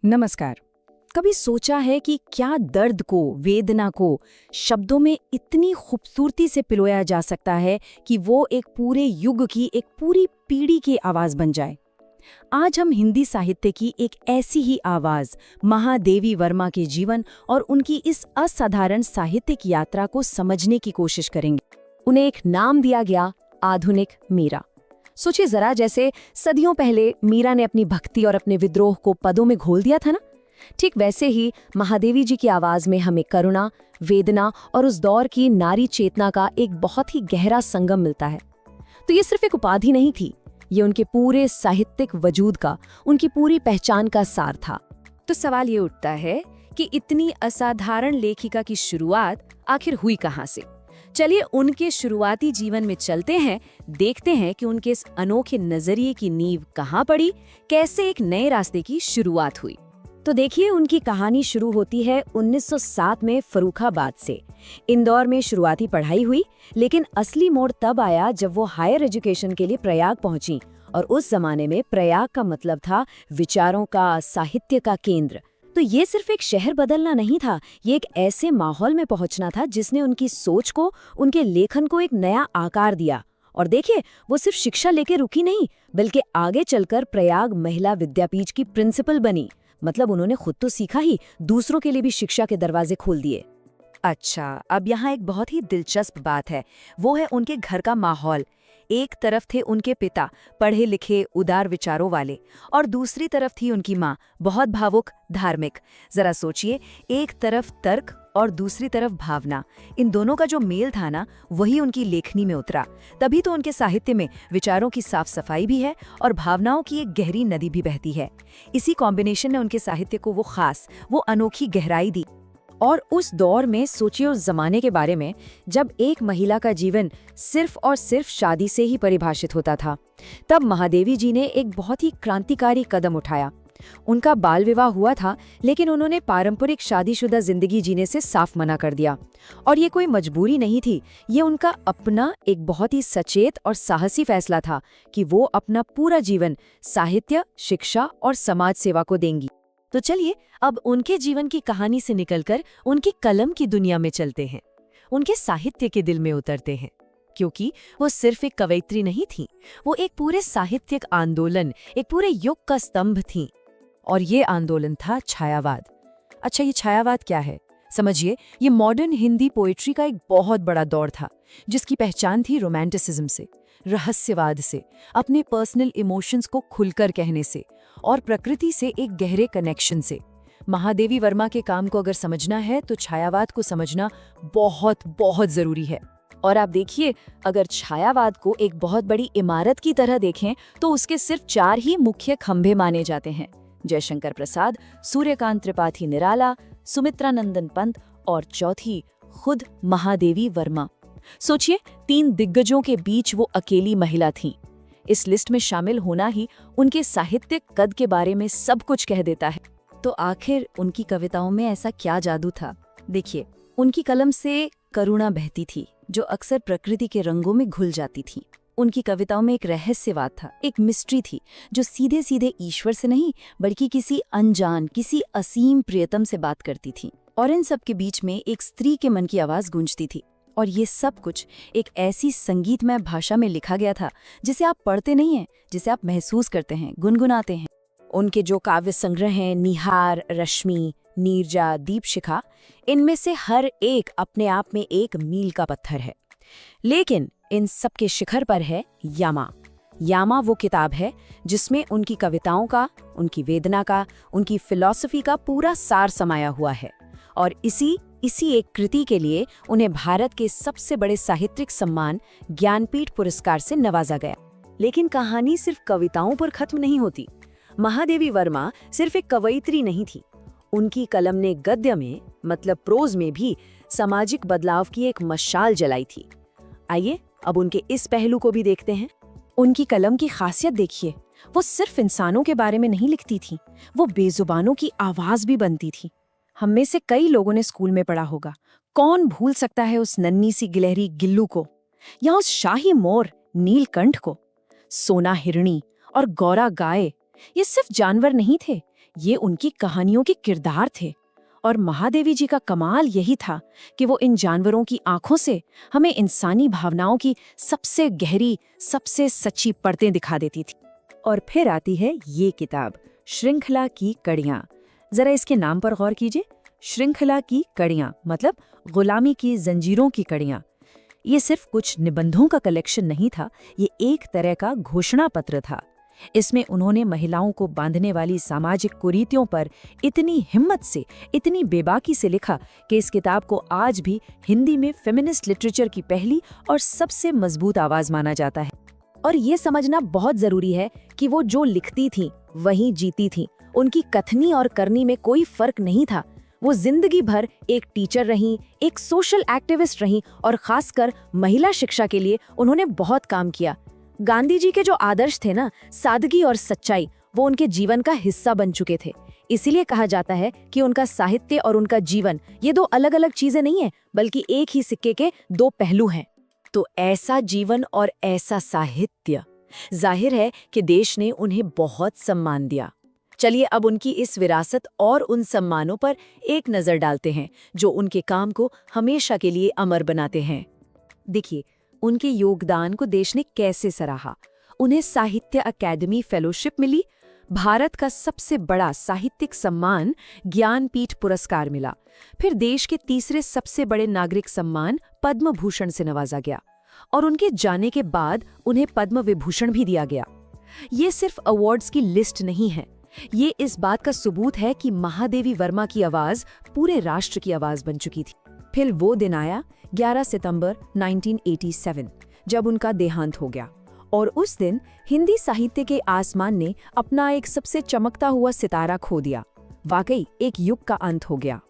नमस्कार। कभी सोचा है कि क्या दर्द को, वेदना को शब्दों में इतनी खूबसूरती से पिरोया जा सकता है कि वो एक पूरे युग की, एक पूरी पीढ़ी की आवाज बन जाए। आज हम हिंदी साहित्य की एक ऐसी ही आवाज महादेवी वर्मा के जीवन और उनकी इस असाधारण साहित्यिक यात्रा को समझने की कोशिश करेंगे। उन्हें एक नाम दिया गया, आधुनिक मीरा। सोचिए जरा, जैसे सदियों पहले मीरा ने अपनी भक्ति और अपने विद्रोह को पदों में घोल दिया था ना, ठीक वैसे ही महादेवी जी की आवाज में हमें करुणा, वेदना और उस दौर की नारी चेतना का एक बहुत ही गहरा संगम मिलता है। तो ये सिर्फ एक उपाधि नहीं थी, ये उनके पूरे साहित्यिक वजूद का, उनकी पूरी पहचान का सार था। तो सवाल ये उठता है कि इतनी असाधारण लेखिका की शुरुआत आखिर हुई कहाँ से? चलिए उनके शुरुआती जीवन में चलते हैं, देखते हैं कि उनके इस अनोखे नजरिए की नींव कहाँ पड़ी, कैसे एक नए रास्ते की शुरुआत हुई। तो देखिए, उनकी कहानी शुरू होती है 1907 में फर्रुखाबाद से। इंदौर में शुरुआती पढ़ाई हुई, लेकिन असली मोड़ तब आया जब वो हायर एजुकेशन के लिए प्रयाग पहुंची। और उस जमाने में प्रयाग का मतलब था विचारों का, साहित्य का केंद्र। तो ये सिर्फ एक शहर बदलना नहीं था, ये एक ऐसे माहौल में पहुंचना था जिसने उनकी सोच को, उनके लेखन को एक नया आकार दिया। और देखिए, वो सिर्फ शिक्षा लेके रुकी नहीं, बल्कि आगे चलकर प्रयाग महिला विद्यापीठ की प्रिंसिपल बनी। मतलब उन्होंने खुद तो सीखा ही, दूसरों के लिए भी शिक्षा के दरवाजे खोल दिए। अच्छा, अब यहाँ एक बहुत ही दिलचस्प बात है, वो है उनके घर का माहौल। एक तरफ थे उनके पिता, पढ़े लिखे, उदार विचारों वाले, और दूसरी तरफ थी उनकी माँ, बहुत भावुक, धार्मिक। जरा सोचिए, एक तरफ तर्क और दूसरी तरफ भावना। इन दोनों का जो मेल था ना, वही उनकी लेखनी में उतरा। तभी तो उनके साहित्य में विचारों की साफ सफाई भी है और भावनाओं की एक गहरी नदी भी बहती है। इसी कॉम्बिनेशन ने उनके साहित्य को वो खास, वो अनोखी गहराई दी। और उस दौर में सोचिए, उस जमाने के बारे में, जब एक महिला का जीवन सिर्फ और सिर्फ शादी से ही परिभाषित होता था। तब महादेवी जी ने एक बहुत ही क्रांतिकारी कदम उठाया। उनका बाल विवाह हुआ था, लेकिन उन्होंने पारंपरिक शादीशुदा जिंदगी जीने से साफ मना कर दिया। और ये कोई मजबूरी नहीं थी, ये उनका अपना एक बहुत ही सचेत और साहसी फैसला था कि वो अपना पूरा जीवन साहित्य, शिक्षा और समाज सेवा को देंगी। तो चलिए अब उनके जीवन की कहानी से निकलकर उनकी कलम की दुनिया में चलते हैं, उनके साहित्य के दिल में उतरते हैं। क्योंकि वो सिर्फ एक कवयित्री नहीं थी, वो एक पूरे साहित्यिक आंदोलन, एक पूरे युग का स्तंभ थी। और ये आंदोलन था छायावाद। अच्छा, ये छायावाद क्या है? समझिए, ये मॉडर्न हिंदी पोएट्री का एक बहुत बड़ा दौर था, जिसकी पहचान थी रोमांटिसिज्म से, रहस्यवाद से, अपने पर्सनल इमोशंस को खुलकर कहने से और प्रकृति से एक गहरे कनेक्शन से। महादेवी वर्मा के काम को अगर समझना है तो छायावाद को समझना बहुत बहुत जरूरी है। और आप देखिए, अगर छायावाद को एक बहुत बड़ी इमारत की तरह देखें तो उसके सिर्फ 4 ही मुख्य खंभे माने जाते हैं: जयशंकर प्रसाद, सूर्यकांत त्रिपाठी निराला, सुमित्रा नंदन पंत और चौथी खुद महादेवी वर्मा। सोचिए, 3 दिग्गजों के बीच वो अकेली महिला थीं। इस लिस्ट में शामिल होना ही उनके साहित्यिक कद के बारे में सब कुछ कह देता है। तो आखिर उनकी कविताओं में ऐसा क्या जादू था? देखिए, उनकी कलम से करुणा बहती थी, जो अक्सर प्रकृति के रंगों में घुल जाती थी। उनकी कविताओं में एक रहस्यवाद था, एक मिस्ट्री थी, जो सीधे सीधे ईश्वर से नहीं, बल्कि किसी अनजान, किसी असीम प्रियतम से बात करती थी। और इन सब के बीच में एक स्त्री के मन की आवाज गूंजती थी। और ये सब कुछ एक ऐसी संगीतमय भाषा में लिखा गया था जिसे आप पढ़ते नहीं हैं, जिसे आप महसूस करते हैं, गुनगुनाते हैं। उनके जो काव्य संग्रह हैं, निहार, रश्मि, नीरजा, दीपशिखा, इनमें से हर एक अपने आप में एक मील का पत्थर है। लेकिन इन सब के शिखर पर है यामा। यामा वो किताब है जिसमें उनकी कविताओं का, उनकी वेदना का, उनकी फिलॉसफी का पूरा सार समाया हुआ है। और इसी एक कृति के लिए उन्हें भारत के सबसे बड़े साहित्यिक सम्मान ज्ञानपीठ पुरस्कार से नवाजा गया। लेकिन कहानी सिर्फ कविताओं पर खत्म नहीं होती। महादेवी वर्मा सिर्फ एक कवयित्री नहीं थी, उनकी कलम ने गद्य में, मतलब प्रोज में भी सामाजिक बदलाव की एक मशाल जलाई थी। आइए अब उनके इस पहलू को भी देखते हैं। उनकी कलम की खासियत देखिए, वो सिर्फ इंसानों के बारे में नहीं लिखती थी, वो बेजुबानों की आवाज भी बनती थी। हम में से कई लोगों ने स्कूल में पढ़ा होगा, कौन भूल सकता है उस नन्ही सी गिलहरी गिल्लू को, या उस शाही मोर नीलकंठ को। सोना हिरणी और गौरा गाय, ये सिर्फ जानवर नहीं थे, ये उनकी कहानियों के किरदार थे। और महादेवी जी का कमाल यही था कि वो इन जानवरों की आंखों से हमें इंसानी भावनाओं की सबसे गहरी, सबसे सच्ची परतें दिखा देती थी। और फिर आती है ये किताब, श्रृंखला की कड़ियाँ। जरा इसके नाम पर गौर कीजिए, श्रृंखला की कड़ियाँ मतलब गुलामी की जंजीरों की कड़ियाँ। ये सिर्फ कुछ निबंधों का कलेक्शन नहीं था, ये एक तरह का घोषणा पत्र था। इसमें उन्होंने महिलाओं को बांधने वाली सामाजिक कुरीतियों पर इतनी हिम्मत से, इतनी बेबाकी से लिखा कि इस किताब को आज भी हिंदी में फेमिनिस्ट लिटरेचर की पहली और सबसे मजबूत आवाज माना जाता है। और ये समझना बहुत जरूरी है कि वो जो लिखती थीं, वहीं जीती थीं। उनकी कथनी और करनी में कोई फर्क नहीं था। वो जिंदगी भर एक टीचर रहीं, एक सोशल एक्टिविस्ट रहीं और खासकर महिला शिक्षा के लिए उन्होंने बहुत काम किया। गांधी जी के जो आदर्श थे ना, सादगी और सच्चाई, वो उनके जीवन का हिस्सा बन चुके थे। इसीलिए कहा जाता है कि उनका साहित्य और उनका जीवन ये दो अलग अलग चीजें नहीं है, बल्कि एक ही सिक्के के दो पहलू हैं। तो ऐसा जीवन और ऐसा साहित्य, जाहिर है कि देश ने उन्हें बहुत सम्मान दिया। चलिए अब उनकी इस विरासत और उन सम्मानों पर एक नजर डालते हैं जो उनके काम को हमेशा के लिए अमर बनाते हैं। देखिए, उनके योगदान को देश ने कैसे सराहा। उन्हें साहित्य अकादमी फेलोशिप मिली, भारत का सबसे बड़ा साहित्यिक सम्मान ज्ञानपीठ पुरस्कार मिला, फिर देश के तीसरे सबसे बड़े नागरिक सम्मान पद्म भूषण से नवाजा गया और उनके जाने के बाद उन्हें पद्म विभूषण भी दिया गया। ये सिर्फ अवार्ड्स की लिस्ट नहीं है, ये इस बात का सबूत है कि महादेवी वर्मा की आवाज पूरे राष्ट्र की आवाज बन चुकी थी। फिर वो दिन आया 11 सितंबर 1987, जब उनका देहांत हो गया। और उस दिन हिंदी साहित्य के आसमान ने अपना एक सबसे चमकता हुआ सितारा खो दिया। वाकई एक युग का अंत हो गया।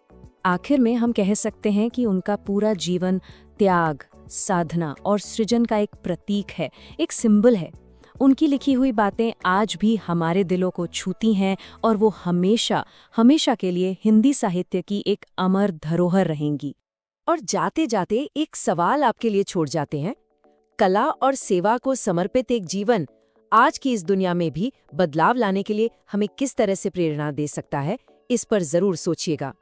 आखिर में हम कह सकते हैं कि उनका पूरा जीवन त्याग, साधना और सृजन का एक प्रतीक है, एक सिंबल है। उनकी लिखी हुई बातें आज भी हमारे दिलों को छूती हैं और वो हमेशा हमेशा के लिए हिंदी साहित्य की एक अमर धरोहर रहेंगी। और जाते जाते एक सवाल आपके लिए छोड़ जाते हैं, कला और सेवा को समर्पित एक जीवन आज की इस दुनिया में भी बदलाव लाने के लिए हमें किस तरह से प्रेरणा दे सकता है? इस पर जरूर सोचिएगा।